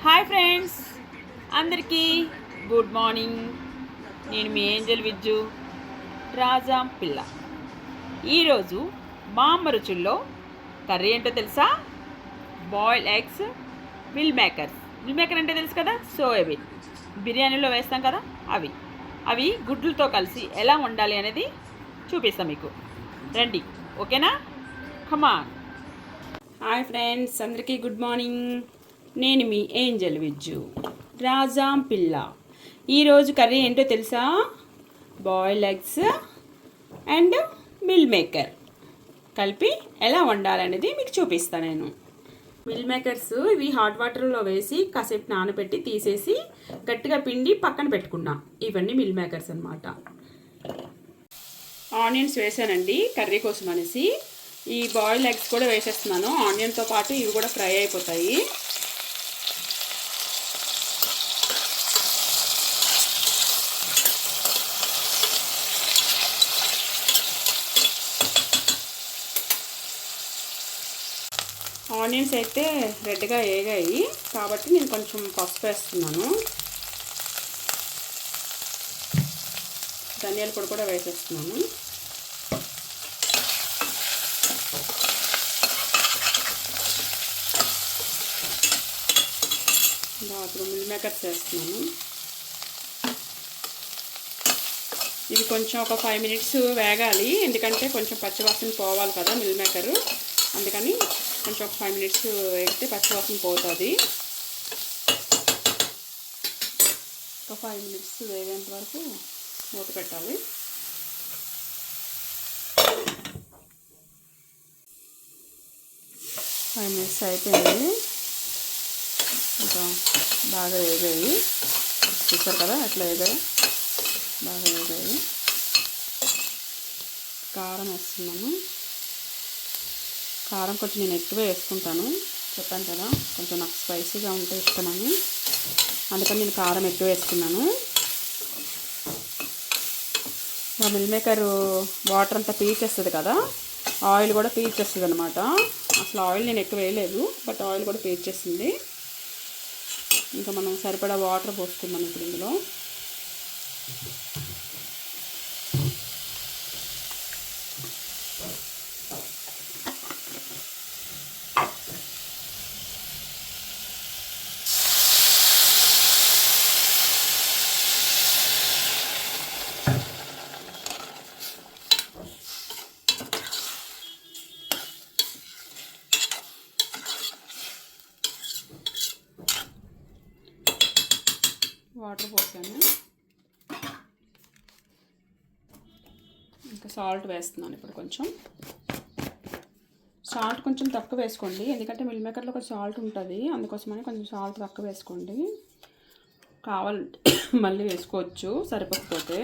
Hi friends, అందరికీ good morning. నేను మీ Angel Vijju Rajam పిల్ల. ఈరోజు మా అమ్మ రుచుల్లో కర్రీ ఏంటో తెలుసా? బాయిల్డ్ ఎగ్స్ మిల్ మేకర్ అంటే తెలుసు కదా, సోయాబీన్ బిర్యానీలో వేస్తాం కదా, అవి గుడ్లతో కలిసి ఎలా వండాలి అనేది చూపిస్తాం మీకు. రండి, ఓకేనా? కమాన్. హాయ్ ఫ్రెండ్స్, అందరికీ గుడ్ మార్నింగ్. నేను మీ ఏంజల్ విజ్జు రాజాం పిల్ల. ఈరోజు కర్రీ ఏంటో తెలుసా? Boiled eggs and meal maker కలిపి ఎలా వండాలనేది మీకు చూపిస్తాను నేను. మిల్ మేకర్స్ ఇవి హాట్ వాటర్లో వేసి కాసేపు నానబెట్టి తీసేసి గట్టిగా పిండి పక్కన పెట్టుకున్నా. ఇవన్నీ మిల్ మేకర్స్ అన్నమాట. ఆనియన్స్ వేసానండి కర్రీ కోసం అనేసి. ఈ బాయిల్డ్ ఎగ్స్ కూడా వేసేస్తున్నాను. ఆనియన్తో పాటు ఇవి కూడా ఫ్రై అయిపోతాయి. ఆనియన్స్ అయితే రెడ్గా వేగాయి కాబట్టి నేను కొంచెం పసుపు వేస్తున్నాను. ధనియాల పొడి కూడా వేసేస్తున్నాను. అప్పుడు మిల్ మేకర్స్ వేస్తున్నాను. ఇవి కొంచెం ఒక 5 మినిట్స్ వేగాలి, ఎందుకంటే కొంచెం పచ్చివాసన పోవాలి కదా మిల్ మేకరు. అందుకని కొంచెం ఒక 5 మినిట్స్ వేగితే పచ్చివాసన పోతుంది. ఒక 5 మినిట్స్ వేగేంత వరకు మూత పెట్టాలి. ఫైవ్ మినిట్స్ అయిపోయింది. ఇంకా బాగా వేగాయి, చూస్తారు కదా ఎట్లా వేగాయి, బాగా వేగాయి. కారం వేస్తున్నాను. కారం కొంచెం నేను ఎక్కువ వేసుకుంటాను, చెప్పాను కదా కొంచెం నాకు స్పైసీగా ఉంటే ఇష్టమని, అందుకని నేను కారం ఎక్కువ వేసుకున్నాను. మిల్ మేకర్ వాటర్ అంతా పీల్చేస్తుంది కదా, ఆయిల్ కూడా పీల్చేస్తుంది అనమాట. అసలు ఆయిల్ నేను ఎక్కువ వేయలేదు, బట్ ఆయిల్ కూడా పీల్చేస్తుంది. ఇంకా మనం సరిపడా వాటర్ పోసుకుందాం ఇప్పుడు ఇందులో. వాటర్ పోసాను. ఇంకా సాల్ట్ వేస్తున్నాను. ఇప్పుడు కొంచెం సాల్ట్ కొంచెం తక్కువ వేసుకోండి, ఎందుకంటే మిల్ మేకర్లో కొంచెం సాల్ట్ ఉంటుంది, అందుకోసమని కొంచెం సాల్ట్ తక్కువ వేసుకోండి. కావాలంటే మళ్ళీ వేసుకోవచ్చు సరిపోకపోతే.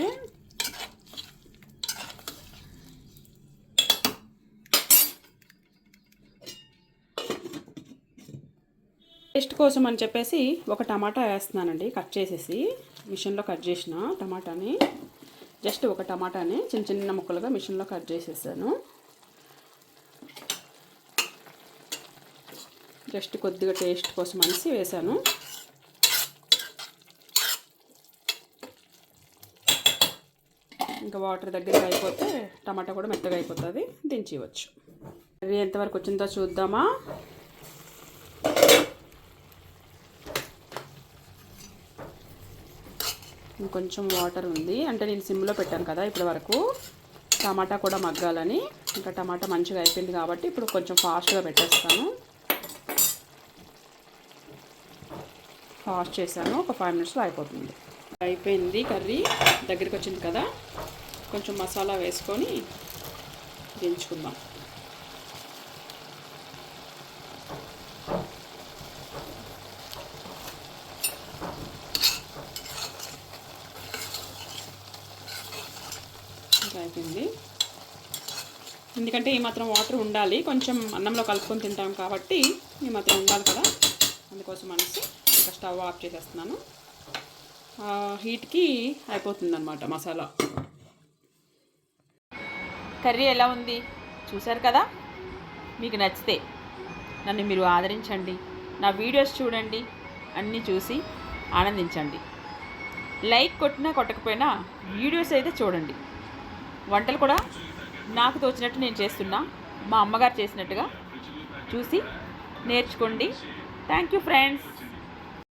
టేస్ట్ కోసం అని చెప్పేసి ఒక టమాటా వేస్తున్నానండి, కట్ చేసేసి మిషన్లో కట్ చేసిన టమాటాని. జస్ట్ ఒక టమాటాని చిన్న చిన్న ముక్కలుగా మిషన్లో కట్ చేసేసాను. జస్ట్ కొద్దిగా టేస్ట్ కోసం అనేసి వేసాను. ఇంకా వాటర్ దగ్గరికి అయిపోతే టమాటా కూడా మెత్తగా అయిపోతుంది, దించవచ్చు. కర్రీ ఎంతవరకు వచ్చిందో చూద్దామా. ఇంకొంచెం వాటర్ ఉంది, అంటే నేను సిమ్లో పెట్టాను కదా ఇప్పటి వరకు, టమాటా కూడా మగ్గాలని. ఇంకా టమాటా మంచిగా అయిపోయింది కాబట్టి ఇప్పుడు కొంచెం ఫాస్ట్గా పెట్టేస్తాను. ఫాస్ట్ చేశాను, ఒక 5 మినిట్స్లో అయిపోతుంది. అయిపోయింది కర్రీ, దగ్గరికి వచ్చింది కదా. కొంచెం మసాలా వేసుకొని దించుకుందాం. అయిపోయింది, ఎందుకంటే ఈ మాత్రం వాటర్ ఉండాలి, కొంచెం అన్నంలో కలుపుకొని తింటాం కాబట్టి ఈ మాత్రం ఉండాలి కదా, అందుకోసం అనేసి ఇంకా స్టవ్ ఆఫ్ చేసేస్తున్నాను. హీట్కి అయిపోతుందన్నమాట మసాలా. కర్రీ ఎలా ఉంది చూసారు కదా. మీకు నచ్చితే నన్ను మీరు ఆదరించండి, నా వీడియోస్ చూడండి, అన్నీ చూసి ఆనందించండి. లైక్ కొట్టినా కొట్టకపోయినా వీడియోస్ అయితే చూడండి. వంటలు కూడా నాకు తోచినట్టు నేను చేస్తున్నా, మా అమ్మగారు చేసినట్టుగా చూసి నేర్చుకోండి. Thank you friends.